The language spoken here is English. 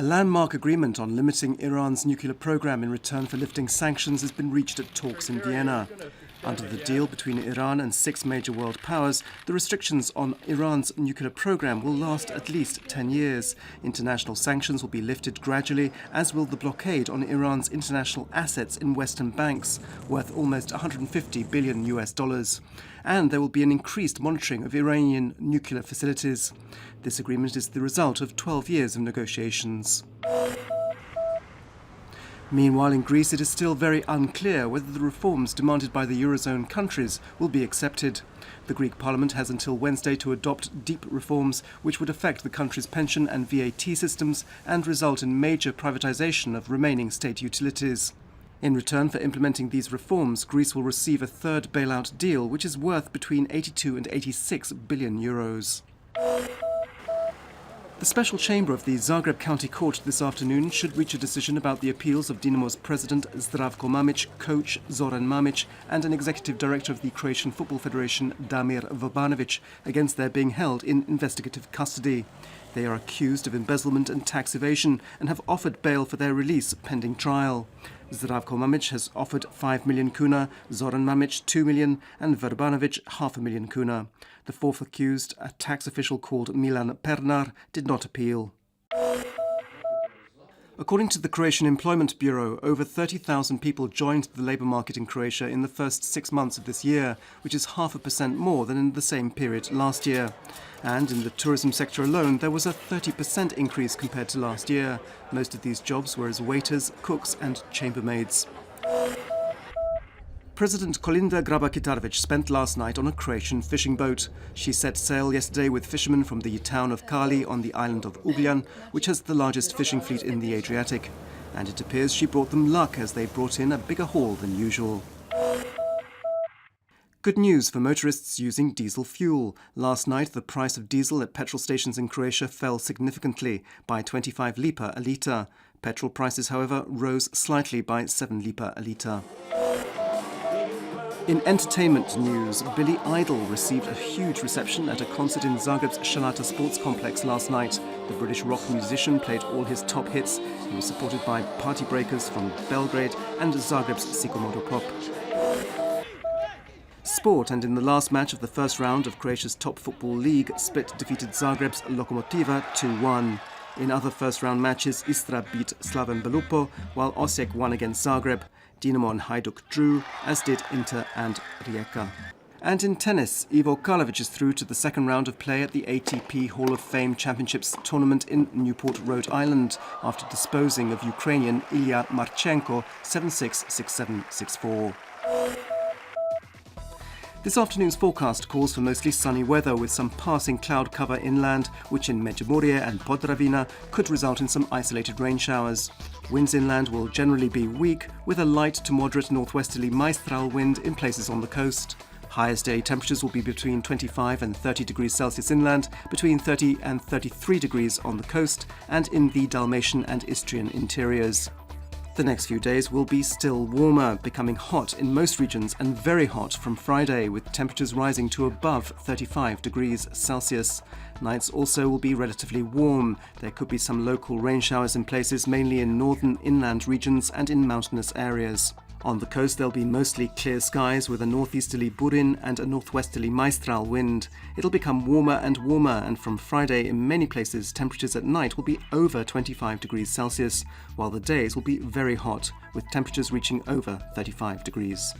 A landmark agreement on limiting Iran's nuclear program in return for lifting sanctions has been reached at talks in Vienna. Under the deal between Iran and 6 major world powers, the restrictions on Iran's nuclear program will last at least 10 years. International sanctions will be lifted gradually, as will the blockade on Iran's international assets in Western banks, worth almost $150 billion. And there will be an increased monitoring of Iranian nuclear facilities. This agreement is the result of 12 years of negotiations. Meanwhile, in Greece, it is still very unclear whether the reforms demanded by the Eurozone countries will be accepted. The Greek Parliament has until Wednesday to adopt deep reforms which would affect the country's pension and VAT systems and result in major privatisation of remaining state utilities. In return for implementing these reforms, Greece will receive a third bailout deal which is worth between 82 and 86 billion euros. The special chamber of the Zagreb County Court this afternoon should reach a decision about the appeals of Dinamo's president Zdravko Mamić, coach Zoran Mamić, and an executive director of the Croatian Football Federation Damir Vrbanović against their being held in investigative custody. They are accused of embezzlement and tax evasion and have offered bail for their release pending trial. Zdravko Mamić has offered 5 million kuna, Zoran Mamić 2 million and Vrbanović 500,000 kuna. The fourth accused, a tax official called Milan Pernar, did not appeal. According to the Croatian Employment Bureau, over 30,000 people joined the labour market in Croatia in the first 6 months of this year, which is 0.5% more than in the same period last year. And in the tourism sector alone, there was a 30% increase compared to last year. Most of these jobs were as waiters, cooks and chambermaids. President Kolinda Grabar-Kitarović spent last night on a Croatian fishing boat. She set sail yesterday with fishermen from the town of Kali on the island of Ugljan, which has the largest fishing fleet in the Adriatic. And it appears she brought them luck as they brought in a bigger haul than usual. Good news for motorists using diesel fuel. Last night, the price of diesel at petrol stations in Croatia fell significantly by 25 lipa a litre. Petrol prices, however, rose slightly by 7 lipa a litre. In entertainment news, Billy Idol received a huge reception at a concert in Zagreb's Šalata Sports Complex last night. The British rock musician played all his top hits. He was supported by party breakers from Belgrade and Zagreb's Psychomotor Pop. Sport, and in the last match of the first round of Croatia's top football league, Split defeated Zagreb's Lokomotiva 2-1. In other first-round matches, Istra beat Slaven Belupo, while Osijek won against Zagreb. Dinamo and Hajduk drew, as did Inter and Rijeka. And in tennis, Ivo Karlovic is through to the second round of play at the ATP Hall of Fame Championships tournament in Newport, Rhode Island, after disposing of Ukrainian Ilya Marchenko 7-6, 6-7, 6-4. This afternoon's forecast calls for mostly sunny weather with some passing cloud cover inland, which in Međimurje and Podravina could result in some isolated rain showers. Winds inland will generally be weak, with a light to moderate northwesterly maestral wind in places on the coast. Highest daily temperatures will be between 25 and 30 degrees Celsius inland, between 30 and 33 degrees on the coast, and in the Dalmatian and Istrian interiors. The next few days will be still warmer, becoming hot in most regions and very hot from Friday, with temperatures rising to above 35 degrees Celsius. Nights also will be relatively warm. There could be some local rain showers in places, mainly in northern inland regions and in mountainous areas. On the coast there'll be mostly clear skies with a northeasterly burin and a northwesterly maestral wind. It'll become warmer and from Friday in many places temperatures at night will be over 25 degrees Celsius, while the days will be very hot, with temperatures reaching over 35 degrees.